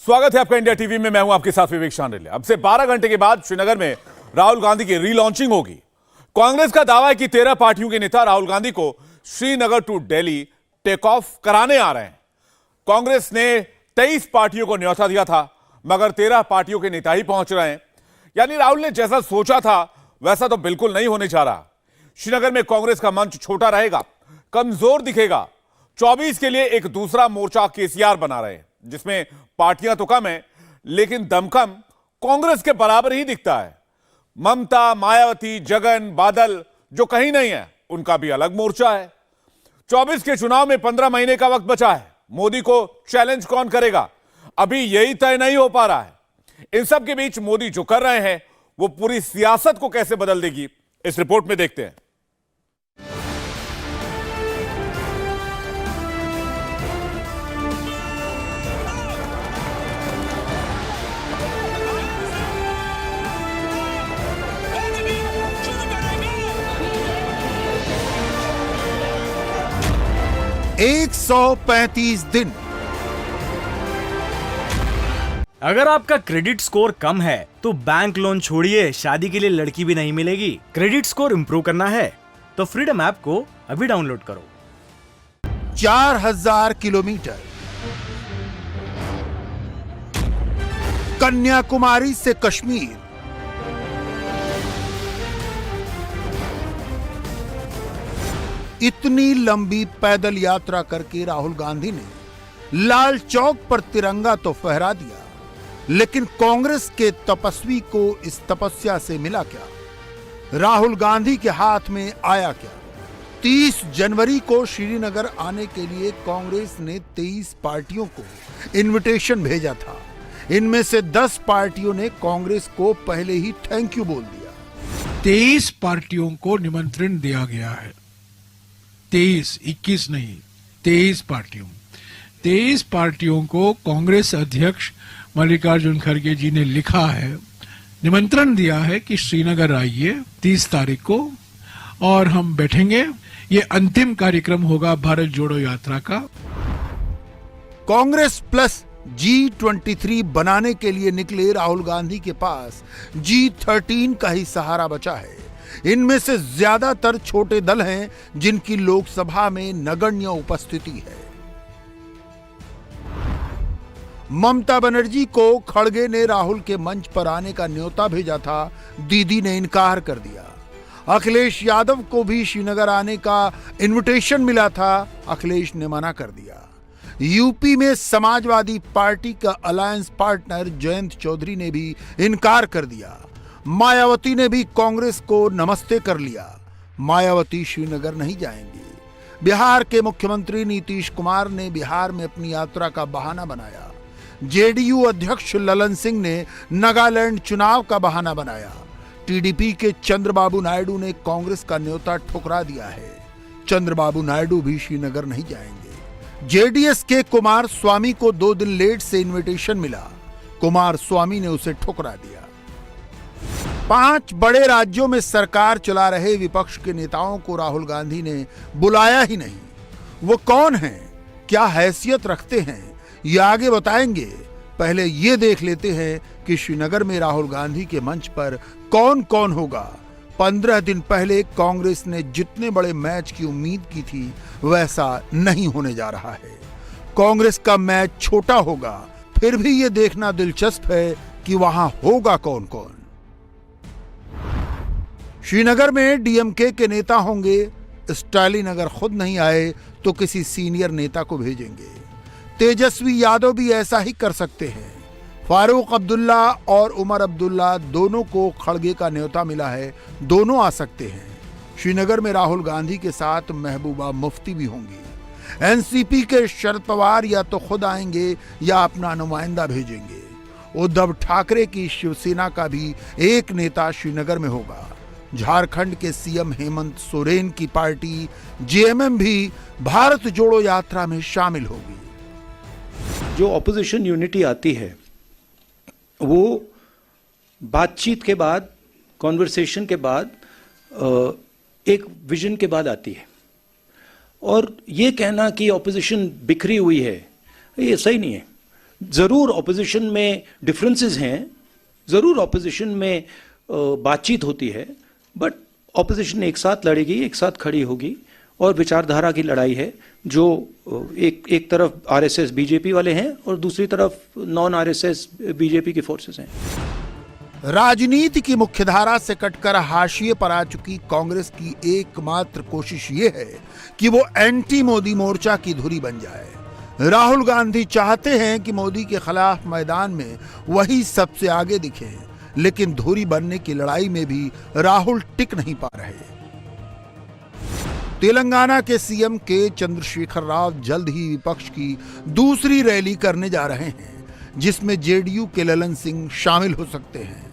स्वागत है आपका इंडिया टीवी में। मैं हूं आपके साथ विवेक शांडिल्य। अब से 12 घंटे के बाद श्रीनगर में राहुल गांधी की रीलॉन्चिंग होगी। कांग्रेस का दावा है कि 13 पार्टियों के नेता राहुल गांधी को Srinagar to Delhi take off कराने आ रहे हैं। कांग्रेस ने 23 पार्टियों को न्योता दिया था, मगर 13 पार्टियों के नेता ही पहुंच रहे हैं। यानी राहुल ने जैसा सोचा था वैसा तो बिल्कुल नहीं होने जा रहा। श्रीनगर में कांग्रेस का मंच छोटा रहेगा, कमजोर दिखेगा। 24 के लिए एक दूसरा मोर्चा केसीआर बना रहे हैं, जिसमें पार्टियां तो कम है लेकिन दमखम कांग्रेस के बराबर ही दिखता है। ममता, मायावती, जगन, बादल जो कहीं नहीं है, उनका भी अलग मोर्चा है। 24 के चुनाव में 15 महीने का वक्त बचा है। मोदी को चैलेंज कौन करेगा, अभी यही तय नहीं हो पा रहा है। इन सब के बीच मोदी जो कर रहे हैं वो पूरी सियासत को कैसे बदल देगी, इस रिपोर्ट में देखते हैं। एक 135 दिन। अगर आपका क्रेडिट स्कोर कम है तो बैंक लोन छोड़िए, शादी के लिए लड़की भी नहीं मिलेगी। क्रेडिट स्कोर इंप्रूव करना है तो फ्रीडम ऐप को अभी डाउनलोड करो। 4000 किलोमीटर, कन्याकुमारी से कश्मीर, इतनी लंबी पैदल यात्रा करके राहुल गांधी ने लाल चौक पर तिरंगा तो फहरा दिया, लेकिन कांग्रेस के तपस्वी को इस तपस्या से मिला क्या? राहुल गांधी के हाथ में आया क्या? 30 जनवरी को श्रीनगर आने के लिए कांग्रेस ने 23 पार्टियों को इनविटेशन भेजा था। इनमें से 10 पार्टियों ने कांग्रेस को पहले ही थैंक यू बोल दिया। 23 पार्टियों को निमंत्रण दिया गया है। 23, 21 नहीं, 23 पार्टियों। 23 पार्टियों को कांग्रेस अध्यक्ष मल्लिकार्जुन खड़गे जी ने लिखा है, निमंत्रण दिया है कि श्रीनगर आइए 30 तारीख को और हम बैठेंगे। ये अंतिम कार्यक्रम होगा भारत जोड़ो यात्रा का। कांग्रेस प्लस G23 बनाने के लिए निकले राहुल गांधी के पास G13 का ही सहारा बचा है। इनमें से ज्यादातर छोटे दल हैं जिनकी लोकसभा में नगण्य उपस्थिति है। ममता बनर्जी को खड़गे ने राहुल के मंच पर आने का न्योता भेजा था, दीदी ने इनकार कर दिया। अखिलेश यादव को भी श्रीनगर आने का इनविटेशन मिला था, अखिलेश ने मना कर दिया। यूपी में समाजवादी पार्टी का अलायंस पार्टनर जयंत चौधरी ने भी इनकार कर दिया। मायावती ने भी कांग्रेस को नमस्ते कर लिया। मायावती श्रीनगर नहीं जाएंगी। बिहार के मुख्यमंत्री नीतीश कुमार ने बिहार में अपनी यात्रा का बहाना बनाया। जेडीयू अध्यक्ष ललन सिंह ने नागालैंड चुनाव का बहाना बनाया। टीडीपी के चंद्रबाबू नायडू ने कांग्रेस का न्योता ठुकरा दिया है। चंद्रबाबू नायडू भी श्रीनगर नहीं जाएंगे। जेडीएस के कुमार स्वामी को 2 दिन लेट से इनविटेशन मिला, कुमार स्वामी ने उसे ठुकरा दिया। 5 बड़े राज्यों में सरकार चला रहे विपक्ष के नेताओं को राहुल गांधी ने बुलाया ही नहीं। वो कौन हैं, क्या हैसियत रखते हैं, ये आगे बताएंगे। पहले ये देख लेते हैं कि श्रीनगर में राहुल गांधी के मंच पर कौन कौन होगा। 15 दिन पहले कांग्रेस ने जितने बड़े मैच की उम्मीद की थी वैसा नहीं होने जा रहा है। कांग्रेस का मैच छोटा होगा, फिर भी ये देखना दिलचस्प है कि वहां होगा कौन कौन। श्रीनगर में डीएमके के नेता होंगे। स्टालिन अगर खुद नहीं आए तो किसी सीनियर नेता को भेजेंगे। तेजस्वी यादव भी ऐसा ही कर सकते हैं। फारूक अब्दुल्ला और उमर अब्दुल्ला दोनों को खड़गे का न्योता मिला है, दोनों आ सकते हैं। श्रीनगर में राहुल गांधी के साथ महबूबा मुफ्ती भी होंगी। एनसीपी के शरद पवार या तो खुद आएंगे या अपना नुमाइंदा भेजेंगे। उद्धव ठाकरे की शिवसेना का भी एक नेता श्रीनगर में होगा। झारखंड के सीएम हेमंत सोरेन की पार्टी जेएमएम भी भारत जोड़ो यात्रा में शामिल होगी। जो ऑपोजिशन यूनिटी आती है वो बातचीत के बाद, कॉन्वर्सेशन के बाद, एक विजन के बाद आती है। और ये कहना कि ऑपोजिशन बिखरी हुई है, ये सही नहीं है। जरूर ऑपोजिशन में डिफरेंसेस हैं, जरूर ऑपोजिशन में बातचीत होती है, बट ऑपोजिशन एक साथ लड़ेगी, एक साथ खड़ी होगी और विचारधारा की लड़ाई है। जो एक तरफ आरएसएस बीजेपी वाले हैं और दूसरी तरफ नॉन आरएसएस बीजेपी की फोर्सेस हैं। राजनीति की मुख्यधारा से कटकर हाशिए पर आ चुकी कांग्रेस की एकमात्र कोशिश ये है कि वो एंटी मोदी मोर्चा की धुरी बन जाए। राहुल गांधी चाहते हैं कि मोदी के खिलाफ मैदान में वही सबसे आगे दिखे, लेकिन धुरी बनने की लड़ाई में भी राहुल टिक नहीं पा रहे। तेलंगाना के सीएम के चंद्रशेखर राव जल्द ही विपक्ष की दूसरी रैली करने जा रहे हैं, जिसमें जेडीयू के ललन सिंह शामिल हो सकते हैं,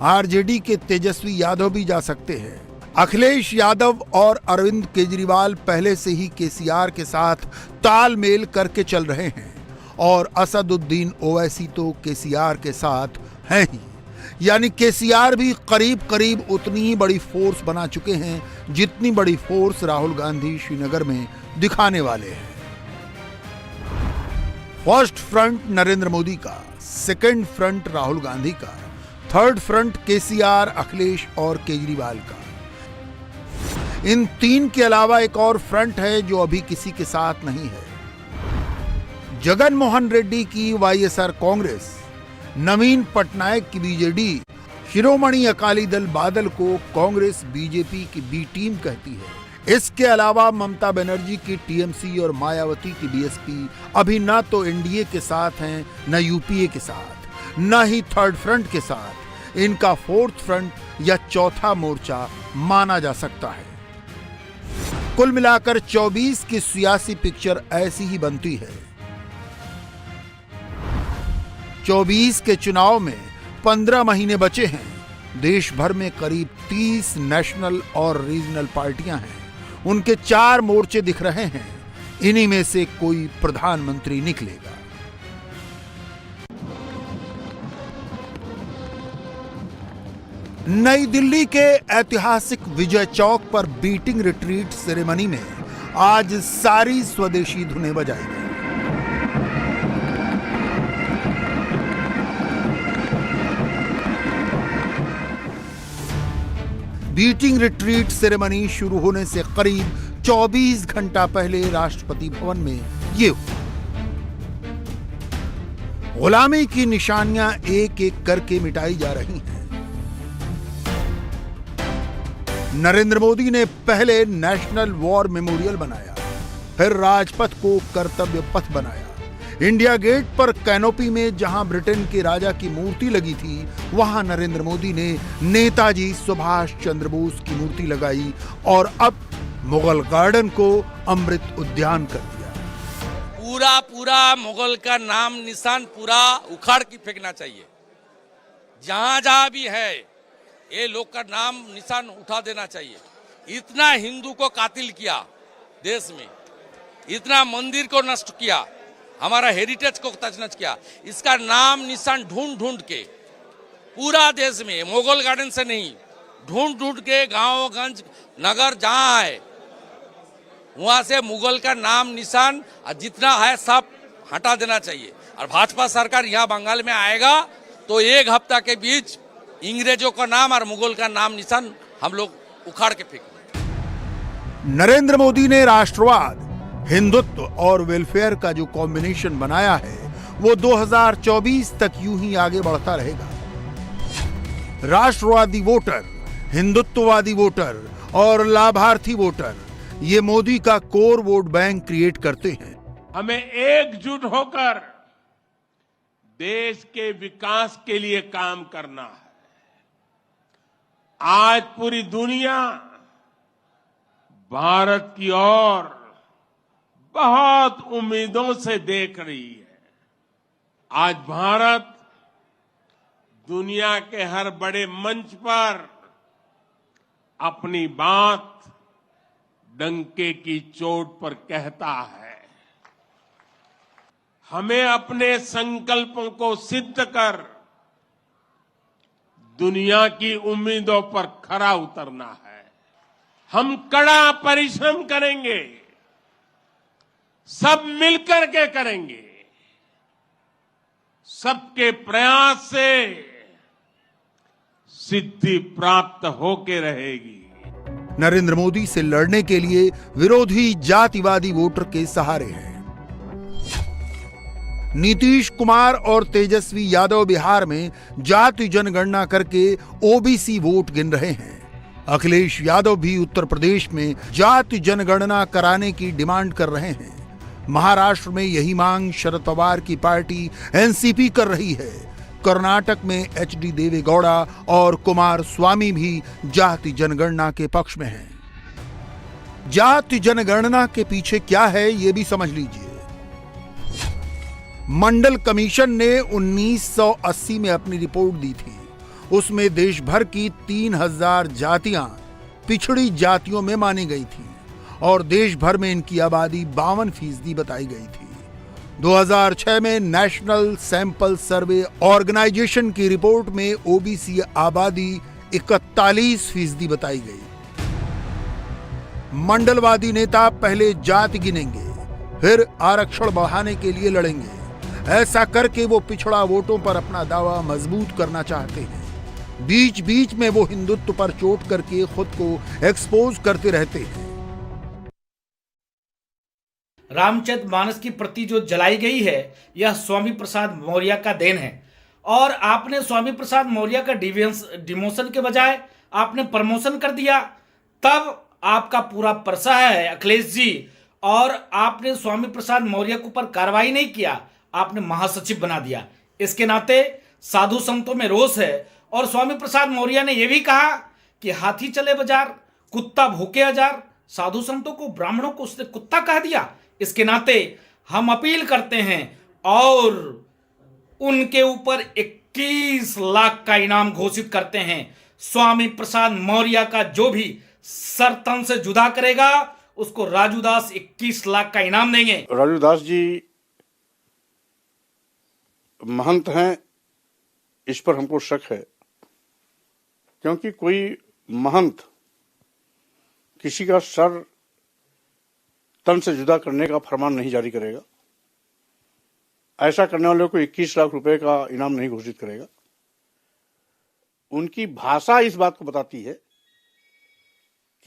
आरजेडी के तेजस्वी यादव भी जा सकते हैं। अखिलेश यादव और अरविंद केजरीवाल पहले से ही केसीआर के साथ तालमेल करके चल रहे हैं और असदुद्दीन ओवैसी तो केसीआर के साथ हैं ही, यानी केसीआर भी करीब करीब उतनी ही बड़ी फोर्स बना चुके हैं जितनी बड़ी फोर्स राहुल गांधी श्रीनगर में दिखाने वाले हैं। फर्स्ट फ्रंट नरेंद्र मोदी का, सेकंड फ्रंट राहुल गांधी का, थर्ड फ्रंट केसीआर, अखिलेश और केजरीवाल का। इन तीन के अलावा एक और फ्रंट है जो अभी किसी के साथ नहीं है। जगन मोहन रेड्डी की वाईएसआर कांग्रेस, नवीन पटनायक की बीजेडी, शिरोमणि अकाली दल बादल को कांग्रेस बीजेपी की बी टीम कहती है। इसके अलावा ममता बनर्जी की टीएमसी और मायावती की बीएसपी अभी न तो एनडीए के साथ हैं, न यूपीए के साथ, न ही थर्ड फ्रंट के साथ। इनका फोर्थ फ्रंट या चौथा मोर्चा माना जा सकता है। कुल मिलाकर 24 की सियासी पिक्चर ऐसी ही बनती है। 24 के चुनाव में 15 महीने बचे हैं। देश भर में करीब 30 नेशनल और रीजनल पार्टियां हैं। उनके 4 मोर्चे दिख रहे हैं। इन्हीं में से कोई प्रधानमंत्री निकलेगा। नई दिल्ली के ऐतिहासिक विजय चौक पर बीटिंग रिट्रीट सेरेमनी में आज सारी स्वदेशी धुनें बजाई गई। बीटिंग रिट्रीट सेरेमनी शुरू होने से करीब 24 घंटा पहले राष्ट्रपति भवन में ये हुआ। गुलामी की निशानियां एक एक करके मिटाई जा रही हैं। नरेंद्र मोदी ने पहले नेशनल वॉर मेमोरियल बनाया, फिर राजपथ को कर्तव्य पथ बनाया। इंडिया गेट पर कैनोपी में जहां ब्रिटेन के राजा की मूर्ति लगी थी, वहां नरेंद्र मोदी ने नेताजी सुभाष चंद्र बोस की मूर्ति लगाई और अब मुगल गार्डन को अमृत उद्यान कर दिया। पूरा मुगल का नाम निशान पूरा उखाड़ के फेंकना चाहिए। जहां जहां भी है ये लोग का नाम निशान उठा देना चाहिए। इतना हिंदू को कातिल किया देश में, इतना मंदिर को नष्ट किया, हमारा हेरिटेज को तजनज किया। इसका नाम निशान ढूंढ ढूंढ के पूरा देश में, मुगल गार्डन से नहीं, ढूंढ ढूंढ के गांव गंज नगर जहां है वहां से मुगल का नाम निशान जितना है सब हटा देना चाहिए। और भाजपा सरकार यहाँ बंगाल में आएगा तो 1 हफ्ता के बीच अंग्रेजों का नाम और मुगल का नाम निशान हम लोग उखाड़ के फेंकेंगे। नरेंद्र मोदी ने राष्ट्रवाद, हिंदुत्व और वेलफेयर का जो कॉम्बिनेशन बनाया है वो 2024 तक यूं ही आगे बढ़ता रहेगा। राष्ट्रवादी वोटर, हिंदुत्ववादी वोटर और लाभार्थी वोटर ये मोदी का कोर वोट बैंक क्रिएट करते हैं। हमें एकजुट होकर देश के विकास के लिए काम करना है। आज पूरी दुनिया भारत की ओर बहुत उम्मीदों से देख रही है। आज भारत दुनिया के हर बड़े मंच पर अपनी बात डंके की चोट पर कहता है। हमें अपने संकल्पों को सिद्ध कर दुनिया की उम्मीदों पर खरा उतरना है। हम कड़ा परिश्रम करेंगे, सब मिलकर के करेंगे। सबके प्रयास से सिद्धि प्राप्त होके रहेगी। नरेंद्र मोदी से लड़ने के लिए विरोधी जातिवादी वोटर के सहारे हैं। नीतीश कुमार और तेजस्वी यादव बिहार में जाति जनगणना करके ओबीसी वोट गिन रहे हैं। अखिलेश यादव भी उत्तर प्रदेश में जाति जनगणना कराने की डिमांड कर रहे हैं। महाराष्ट्र में यही मांग शरद पवार की पार्टी एनसीपी कर रही है। कर्नाटक में एचडी देवेगौड़ा और कुमार स्वामी भी जाति जनगणना के पक्ष में हैं। जाति जनगणना के पीछे क्या है ये भी समझ लीजिए। मंडल कमीशन ने 1980 में अपनी रिपोर्ट दी थी। उसमें देश भर की 3000 जातियां पिछड़ी जातियों में मानी गई थी और देश भर में इनकी आबादी 52% बताई गई थी। 2006 में नेशनल सैंपल सर्वे ऑर्गेनाइजेशन की रिपोर्ट में ओबीसी आबादी 41% बताई गई। मंडलवादी नेता पहले जाति गिनेंगे, फिर आरक्षण बढ़ाने के लिए लड़ेंगे। ऐसा करके वो पिछड़ा वोटों पर अपना दावा मजबूत करना चाहते हैं। बीच बीच में वो हिंदुत्व पर चोट करके खुद को एक्सपोज करते रहते हैं। रामचरितमानस की प्रति जो जलाई गई है यह स्वामी प्रसाद मौर्य का देन है और आपने स्वामी प्रसाद मौर्य का डिमोशन के बजाय आपने प्रमोशन कर दिया। तब आपका पूरा परसा है अखिलेश जी, और आपने स्वामी प्रसाद मौर्य के ऊपर कार्रवाई नहीं किया, आपने महासचिव बना दिया। इसके नाते साधु संतों में रोष है और स्वामी प्रसाद मौर्य ने यह भी कहा कि हाथी चले बाजार, कुत्ता भूखे हजार। साधु संतों को, ब्राह्मणों को उसने कुत्ता कह दिया। इसके नाते हम अपील करते हैं और उनके ऊपर 21 लाख का इनाम घोषित करते हैं। स्वामी प्रसाद मौर्य का जो भी सर तन से जुदा करेगा उसको राजू दास 21 लाख का इनाम देंगे। राजू दास जी महंत हैं, इस पर हमको शक है, क्योंकि कोई महंत किसी का सर तन से जुदा करने का फरमान नहीं जारी करेगा। ऐसा करने वाले को 21 लाख रुपए का इनाम नहीं घोषित करेगा। उनकी भाषा इस बात को बताती है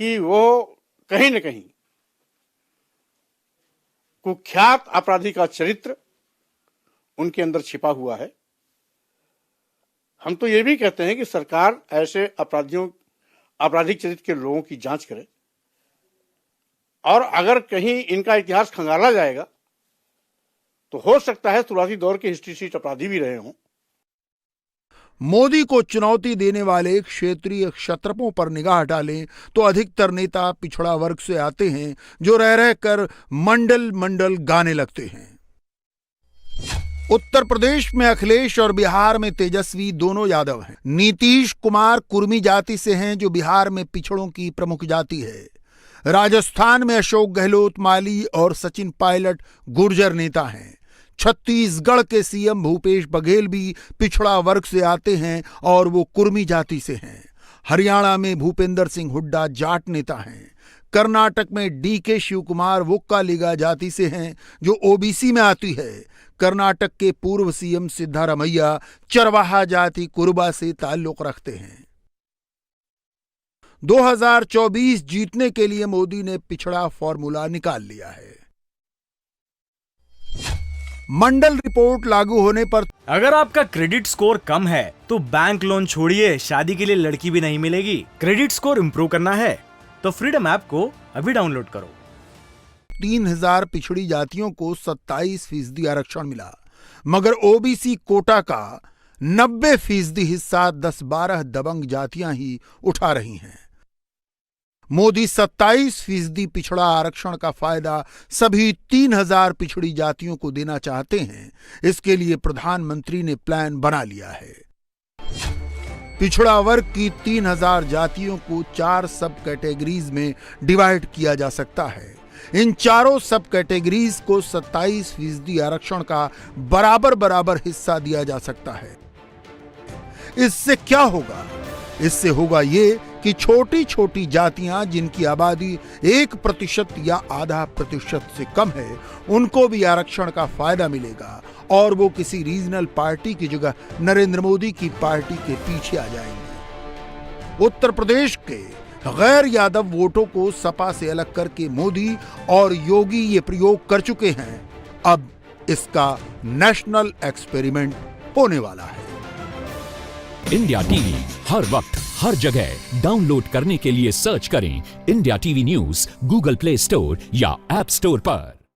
कि वो कहीं न कहीं कुख्यात अपराधी का चरित्र उनके अंदर छिपा हुआ है। हम तो ये भी कहते हैं कि सरकार ऐसे आपराधिक चरित्र के लोगों की जांच करे और अगर कहीं इनका इतिहास खंगाला जाएगा तो हो सकता है शुरुआती दौर के हिस्ट्री शीट अपराधी भी रहे हों। मोदी को चुनौती देने वाले क्षेत्रीय क्षत्रपों पर निगाह डालें तो अधिकतर नेता पिछड़ा वर्ग से आते हैं जो रह रहकर मंडल मंडल गाने लगते हैं। उत्तर प्रदेश में अखिलेश और बिहार में तेजस्वी दोनों यादव हैं। नीतीश कुमार कुर्मी जाति से हैं जो बिहार में पिछड़ों की प्रमुख जाति है। राजस्थान में अशोक गहलोत माली और सचिन पायलट गुर्जर नेता हैं। छत्तीसगढ़ के सीएम भूपेश बघेल भी पिछड़ा वर्ग से आते हैं और वो कुर्मी जाति से हैं। हरियाणा में भूपेंद्र सिंह हुड्डा जाट नेता हैं। कर्नाटक में डीके शिवकुमार वोक्कालिगा जाति से हैं जो ओबीसी में आती है। कर्नाटक के पूर्व सीएम सिद्धारमैया चरवाहा जाति कुरुबा से ताल्लुक रखते हैं। 2024 जीतने के लिए मोदी ने पिछड़ा फॉर्मूला निकाल लिया है। मंडल रिपोर्ट लागू होने पर अगर आपका क्रेडिट स्कोर कम है तो बैंक लोन छोड़िए, शादी के लिए लड़की भी नहीं मिलेगी। क्रेडिट स्कोर इंप्रूव करना है तो फ्रीडम ऐप को अभी डाउनलोड करो। 3000 पिछड़ी जातियों को 27% आरक्षण मिला, मगर ओबीसी कोटा का 90% हिस्सा 10-12 दबंग जातियां ही उठा रही हैं। मोदी 27% पिछड़ा आरक्षण का फायदा सभी 3000 पिछड़ी जातियों को देना चाहते हैं। इसके लिए प्रधानमंत्री ने प्लान बना लिया है। पिछड़ा वर्ग की 3000 जातियों को 4 सब कैटेगरीज में डिवाइड किया जा सकता है। इन चारों सब कैटेगरीज को 27% आरक्षण का बराबर हिस्सा दिया जा सकता है। इससे क्या होगा? इससे होगा ये कि छोटी छोटी जातियां जिनकी आबादी 1% या 0.5% से कम है, उनको भी आरक्षण का फायदा मिलेगा और वो किसी रीजनल पार्टी की जगह नरेंद्र मोदी की पार्टी के पीछे आ जाएंगे। उत्तर प्रदेश के गैर यादव वोटों को सपा से अलग करके मोदी और योगी ये प्रयोग कर चुके हैं। अब इसका नेशनल एक्सपेरिमेंट होने वाला है। इंडिया टीवी हर वक्त हर जगह डाउनलोड करने के लिए सर्च करें India TV news Google play store या ऐप स्टोर पर।